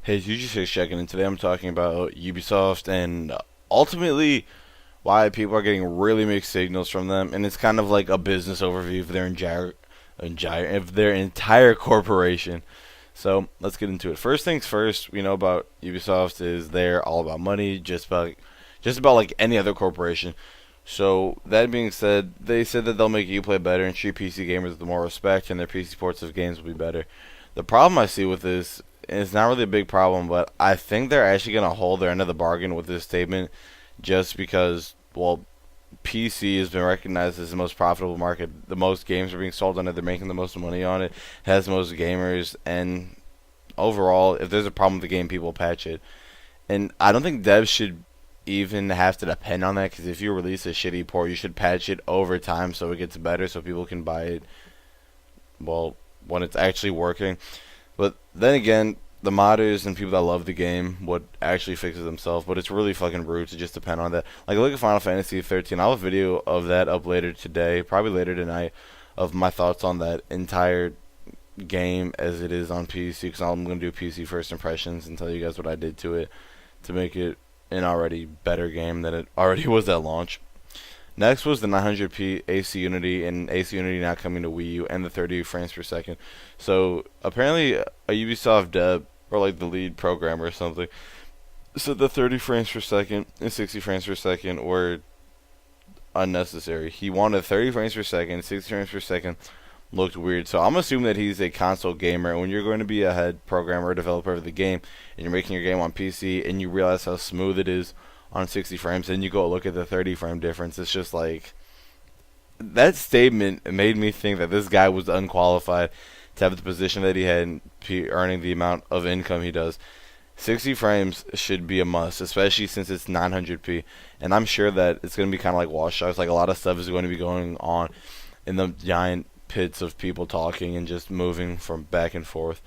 Hey, it's UG6 checking in. Today I'm talking about Ubisoft and ultimately why people are getting really mixed signals from them. And it's kind of like a business overview of their entire corporation. So let's get into it. First things first, we know about Ubisoft is they're all about money, just about like any other corporation. So that being said, they said that they'll make you play better and treat PC gamers with more respect, and their PC ports of games will be better. The problem I see with this, and it's not really a big problem, but I think they're actually going to hold their end of the bargain with this statement just because, well, PC has been recognized as the most profitable market. The most games are being sold on it. They're making the most money on it. Has the most gamers. And overall, if there's a problem with the game, people patch it. And I don't think devs should even have to depend on that because if you release a shitty port, you should patch it over time so it gets better so people can buy it, well, when it's actually working. But then again, the modders and people that love the game would actually fix it themselves. But it's really fucking rude to just depend on that. Like, look at Final Fantasy 13. I'll have a video of that up later today, probably later tonight, of my thoughts on that entire game as it is on PC. Because I'm going to do PC first impressions and tell you guys what I did to it to make it an already better game than it already was at launch. Next was the 900p AC Unity, and AC Unity not coming to Wii U, and the 30 frames per second. So apparently, a Ubisoft dev or like the lead programmer or something said the 30 frames per second and 60 frames per second were unnecessary. He wanted 30 frames per second, 60 frames per second looked weird. So I'm assuming that he's a console gamer. And when you're going to be a head programmer or developer of the game, and you're making your game on PC, and you realize how smooth it is on 60 frames, and you go look at the 30 frame difference, it's just like that statement made me think that this guy was unqualified to have the position that he had, earning the amount of income he does. 60 frames should be a must, especially since it's 900p, and I'm sure that it's going to be kind of like Watch Dogs. Like, a lot of stuff is going to be going on in the giant pits of people talking and just moving from back and forth.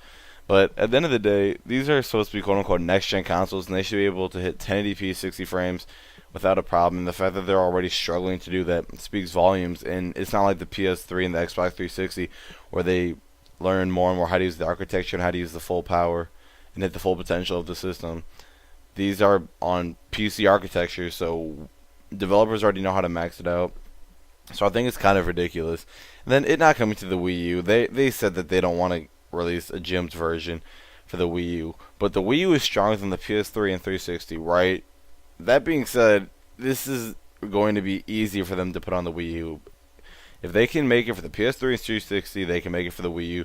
But at the end of the day, these are supposed to be quote-unquote next-gen consoles, and they should be able to hit 1080p 60 frames without a problem. And the fact that they're already struggling to do that speaks volumes. And it's not like the PS3 and the Xbox 360 where they learn more and more how to use the architecture and how to use the full power and hit the full potential of the system. These are on PC architecture, so developers already know how to max it out. So I think it's kind of ridiculous. And then it not coming to the Wii U, they said that they don't want to release a gymped version for the Wii U, but the Wii U is stronger than the PS3 and 360, right? That being said, this is going to be easier for them to put on the Wii U. If they can make it for the PS3 and 360, they can make it for the Wii U.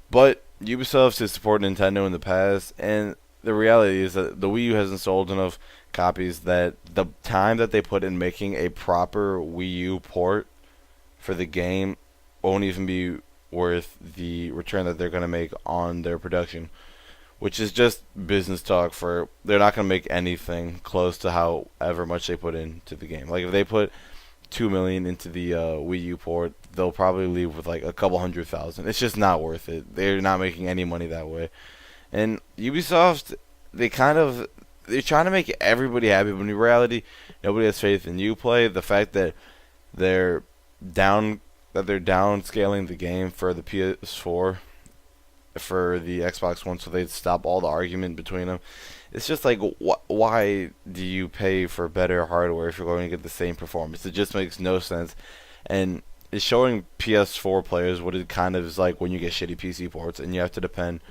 But Ubisoft has supported Nintendo in the past, and the reality is that the Wii U hasn't sold enough copies that the time that they put in making a proper Wii U port for the game won't even be worth the return that they're going to make on their production, which is just business talk. For they're not going to make anything close to however much they put into the game. Like, if they put 2 million into the Wii U port, they'll probably leave with like a couple 100,000. It's just not worth it. They're not making any money that way. And Ubisoft, they're trying to make everybody happy, but in reality, nobody has faith in Uplay. The fact that they're they're downscaling the game for the PS4, for the Xbox One, so they'd stop all the argument between them. It's just like, why do you pay for better hardware if you're going to get the same performance? It just makes no sense, and it's showing PS4 players what it kind of is like when you get shitty PC ports and you have to depend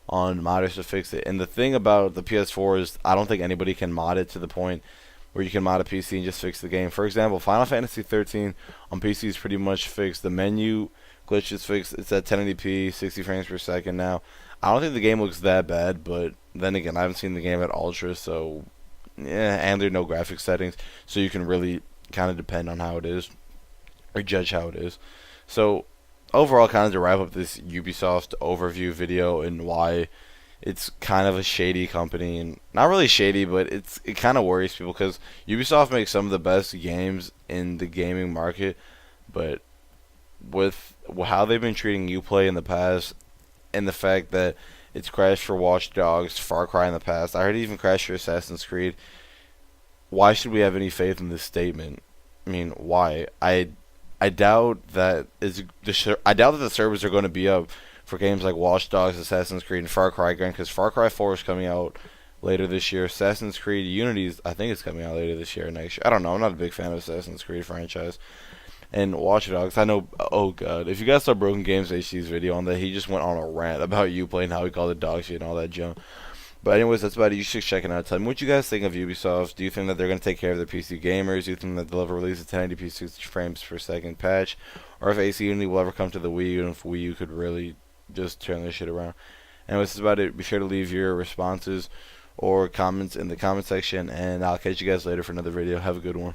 on modders to fix it. And the thing about the PS4 is I don't think anybody can mod it to the point where you can mod a PC and just fix the game. For example, Final Fantasy 13 on PC is pretty much fixed. The menu glitch is fixed. It's at 1080p, 60 frames per second now. I don't think the game looks that bad, but then again, I haven't seen the game at Ultra, so yeah, and there are no graphics settings, so you can really kind of depend on how it is or judge how it is. So overall, kind of to wrap up this Ubisoft overview video and why it's kind of a shady company, and not really shady, but it kind of worries people because Ubisoft makes some of the best games in the gaming market, but with how they've been treating Uplay in the past, and the fact that it's crashed for Watch Dogs, Far Cry in the past, I heard it even crashed for Assassin's Creed. Why should we have any faith in this statement? I mean, why? I doubt that I doubt that the servers are going to be up for games like Watch Dogs, Assassin's Creed, and Far Cry again, because Far Cry 4 is coming out later this year. Assassin's Creed Unity, I think it's coming out later this year or next year. I don't know. I'm not a big fan of Assassin's Creed franchise. And Watch Dogs, I know, oh god, if you guys saw Broken Games HD's video on that, he just went on a rant about Uplay and how he called it dog shit and all that junk. But anyways, that's about it. You should check it out. Tell me what you guys think of Ubisoft. Do you think that they're going to take care of their PC gamers? Do you think that they'll ever release a 1080p 60 frames per second patch? Or if AC Unity will ever come to the Wii U, and if Wii U could really just turn this shit around? Anyways, that's about it. Be sure to leave your responses or comments in the comment section, and I'll catch you guys later for another video. Have a good one.